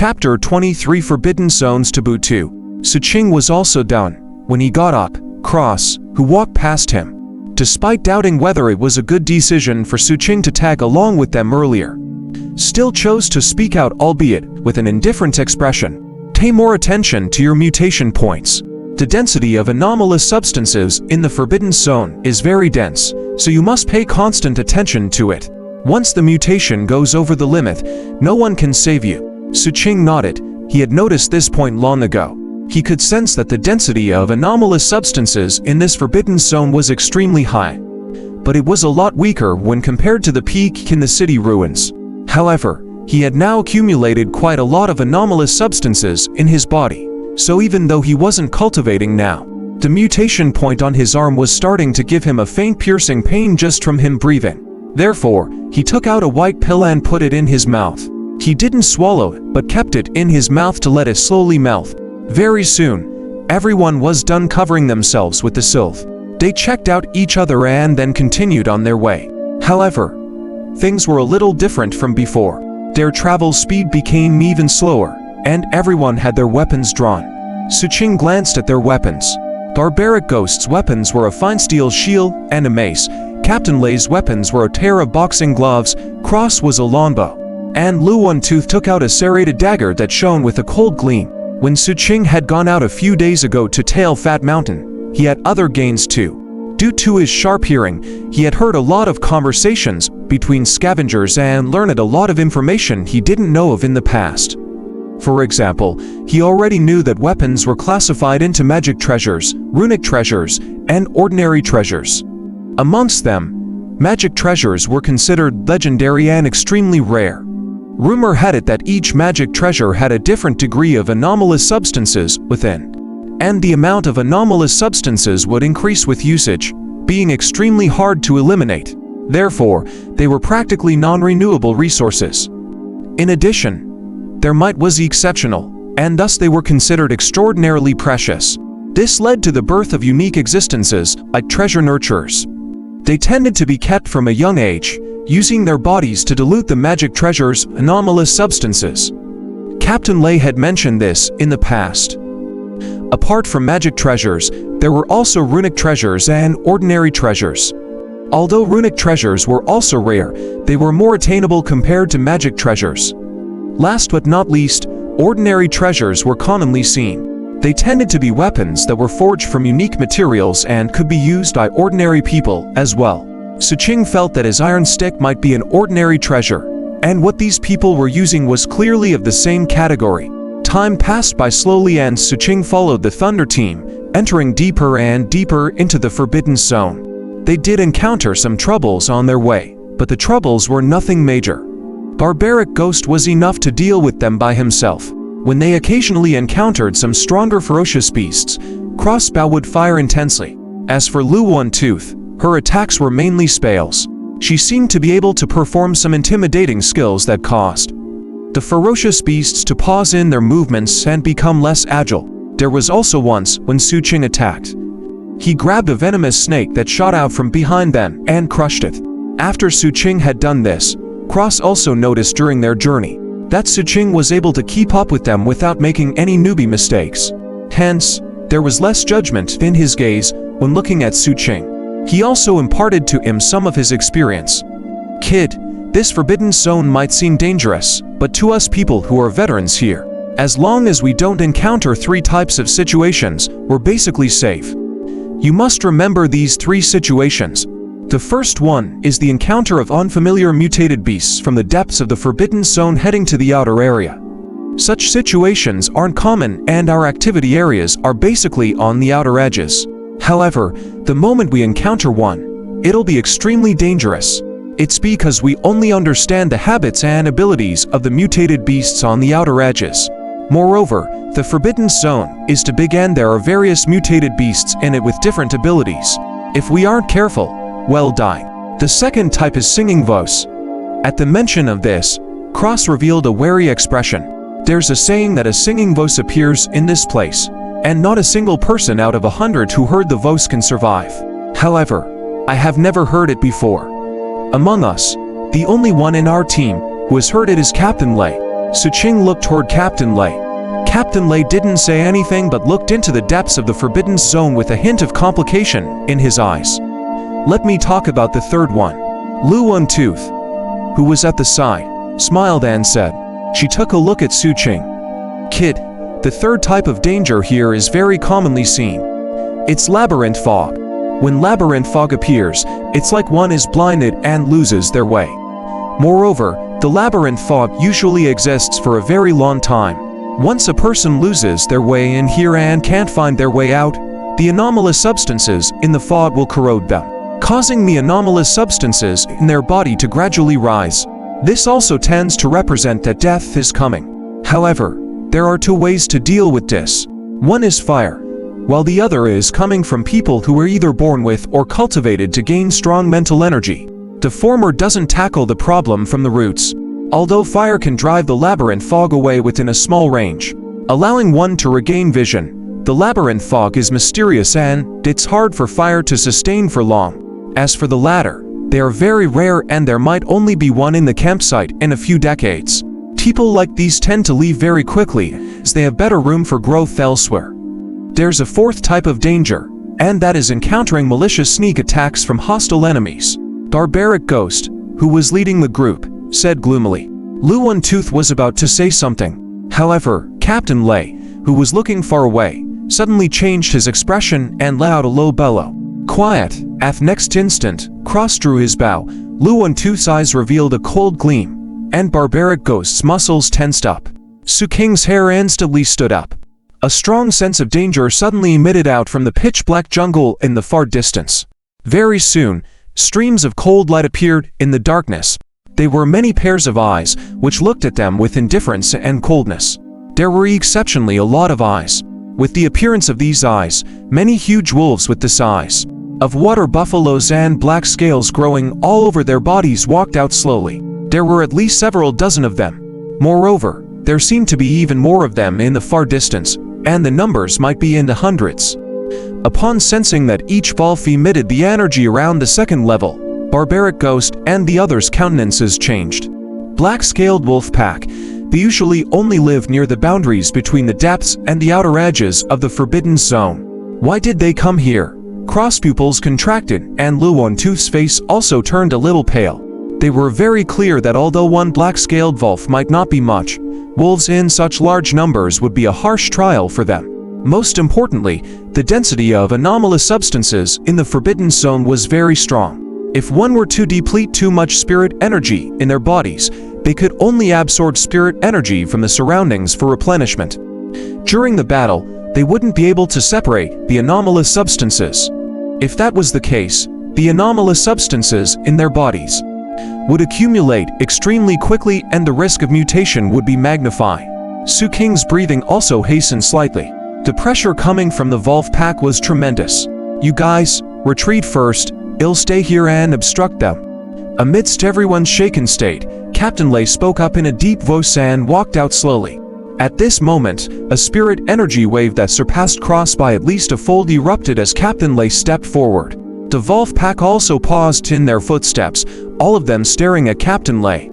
Chapter 23 Forbidden Zones Taboo 2. Xu Qing was also down. When he got up, Cross, who walked past him, despite doubting whether it was a good decision for Xu Qing to tag along with them earlier, still chose to speak out, albeit with an indifferent expression. Pay more attention to your mutation points. The density of anomalous substances in the Forbidden Zone is very dense, so you must pay constant attention to it. Once the mutation goes over the limit, no one can save you. Xu Qing nodded. He had noticed this point long ago. He could sense that the density of anomalous substances in this Forbidden Zone was extremely high, but it was a lot weaker when compared to the peak in the city ruins. However, he had now accumulated quite a lot of anomalous substances in his body, so even though he wasn't cultivating now, the mutation point on his arm was starting to give him a faint piercing pain just from him breathing. Therefore, he took out a white pill and put it in his mouth. He didn't swallow it, but kept it in his mouth to let it slowly melt. Very soon, everyone was done covering themselves with the sylph. They checked out each other and then continued on their way. However, things were a little different from before. Their travel speed became even slower, and everyone had their weapons drawn. Xu Qing glanced at their weapons. Barbaric Ghost's weapons were a fine steel shield and a mace. Captain Lei's weapons were a pair of boxing gloves. Cross was a longbow, and Lu One-Tooth took out a serrated dagger that shone with a cold gleam. When Xu Qing had gone out a few days ago to tail Fat Mountain, he had other gains too. Due to his sharp hearing, he had heard a lot of conversations between scavengers and learned a lot of information he didn't know of in the past. For example, he already knew that weapons were classified into magic treasures, runic treasures, and ordinary treasures. Amongst them, magic treasures were considered legendary and extremely rare. Rumor had it that each magic treasure had a different degree of anomalous substances within, and the amount of anomalous substances would increase with usage, being extremely hard to eliminate. Therefore, they were practically non-renewable resources. In addition, their might was exceptional, and thus they were considered extraordinarily precious. This led to the birth of unique existences like treasure nurturers. They tended to be kept from a young age, using their bodies to dilute the magic treasure's anomalous substances. Captain Lei had mentioned this in the past. Apart from magic treasures, there were also runic treasures and ordinary treasures. Although runic treasures were also rare, they were more attainable compared to magic treasures. Last but not least, ordinary treasures were commonly seen. They tended to be weapons that were forged from unique materials and could be used by ordinary people as well. Xu Qing felt that his iron stick might be an ordinary treasure, and what these people were using was clearly of the same category. Time passed by slowly and Xu Qing followed the Thunder team, entering deeper and deeper into the Forbidden Zone. They did encounter some troubles on their way, but the troubles were nothing major. Barbaric Ghost was enough to deal with them by himself. When they occasionally encountered some stronger ferocious beasts, Crossbow would fire intensely. As for Lu One-Tooth, her attacks were mainly spells. She seemed to be able to perform some intimidating skills that caused the ferocious beasts to pause in their movements and become less agile. There was also once when Xu Qing attacked. He grabbed a venomous snake that shot out from behind them and crushed it. After Xu Qing had done this, Cross also noticed during their journey that Xu Qing was able to keep up with them without making any newbie mistakes. Hence, there was less judgment in his gaze when looking at Xu Qing. He also imparted to him some of his experience. Kid, this Forbidden Zone might seem dangerous, but to us people who are veterans here, as long as we don't encounter 3 types of situations, we're basically safe. You must remember these 3 situations. The first one is the encounter of unfamiliar mutated beasts from the depths of the Forbidden Zone heading to the outer area. Such situations aren't common and our activity areas are basically on the outer edges. However, the moment we encounter one, it'll be extremely dangerous. It's because we only understand the habits and abilities of the mutated beasts on the outer edges. Moreover, the Forbidden Zone is too big and there are various mutated beasts in it with different abilities. If we aren't careful, we'll die. The second type is singing voice. At the mention of this, Cross revealed a wary expression. There's a saying that a singing voice appears in this place, and not a single person out of 100 who heard the voice can survive. However, I have never heard it before. Among us, the only one in our team who has heard it is Captain Lei. Xu Qing looked toward Captain Lei. Captain Lei didn't say anything but looked into the depths of the forbidden zone with a hint of complication in his eyes. Let me talk about the third one. Lu One-Tooth, who was at the side, smiled and said. She took a look at Xu Qing. Kid, the third type of danger here is very commonly seen. It's labyrinth fog. When labyrinth fog appears, it's like one is blinded and loses their way. Moreover, the labyrinth fog usually exists for a very long time. Once a person loses their way in here and can't find their way out, the anomalous substances in the fog will corrode them, causing the anomalous substances in their body to gradually rise. This also tends to represent that death is coming. However, there are two ways to deal with this. One is fire, while the other is coming from people who were either born with or cultivated to gain strong mental energy. The former doesn't tackle the problem from the roots, although fire can drive the labyrinth fog away within a small range, allowing one to regain vision. The labyrinth fog is mysterious and it's hard for fire to sustain for long. As for the latter, they are very rare and there might only be one in the campsite in a few decades. People like these tend to leave very quickly, as they have better room for growth elsewhere. There's a fourth type of danger, and that is encountering malicious sneak attacks from hostile enemies. Barbaric Ghost, who was leading the group, said gloomily. Lu One-Tooth was about to say something. However, Captain Lei, who was looking far away, suddenly changed his expression and let out a low bellow. Quiet. At the next instant, Cross drew his bow. Lu One-Tooth's eyes revealed a cold gleam, and Barbaric Ghost's muscles tensed up. Xu Qing's hair instantly stood up. A strong sense of danger suddenly emitted out from the pitch-black jungle in the far distance. Very soon, streams of cold light appeared in the darkness. They were many pairs of eyes, which looked at them with indifference and coldness. There were exceptionally a lot of eyes. With the appearance of these eyes, many huge wolves with the size of water buffaloes and black scales growing all over their bodies walked out slowly. There were at least several dozen of them. Moreover, there seemed to be even more of them in the far distance, and the numbers might be in the hundreds. Upon sensing that each wolf emitted the energy around the second level, Barbaric Ghost and the others' countenances changed. Black-scaled wolf pack. They usually only live near the boundaries between the depths and the outer edges of the forbidden zone. Why did they come here? Cross pupils contracted, and Lu One-Tooth's face also turned a little pale. They were very clear that although one black-scaled wolf might not be much, wolves in such large numbers would be a harsh trial for them. Most importantly, the density of anomalous substances in the forbidden zone was very strong. If one were to deplete too much spirit energy in their bodies, they could only absorb spirit energy from the surroundings for replenishment. During the battle, they wouldn't be able to separate the anomalous substances. If that was the case, the anomalous substances in their bodies would accumulate extremely quickly and the risk of mutation would be magnified. Xu Qing's breathing also hastened slightly. The pressure coming from the wolf pack was tremendous. You guys, retreat first. I'll stay here and obstruct them. Amidst everyone's shaken state, Captain Lei spoke up in a deep voice and walked out slowly. At this moment, a spirit energy wave that surpassed Cross by at least a fold erupted as Captain Lei stepped forward. The wolf pack also paused in their footsteps, all of them staring at Captain Lei.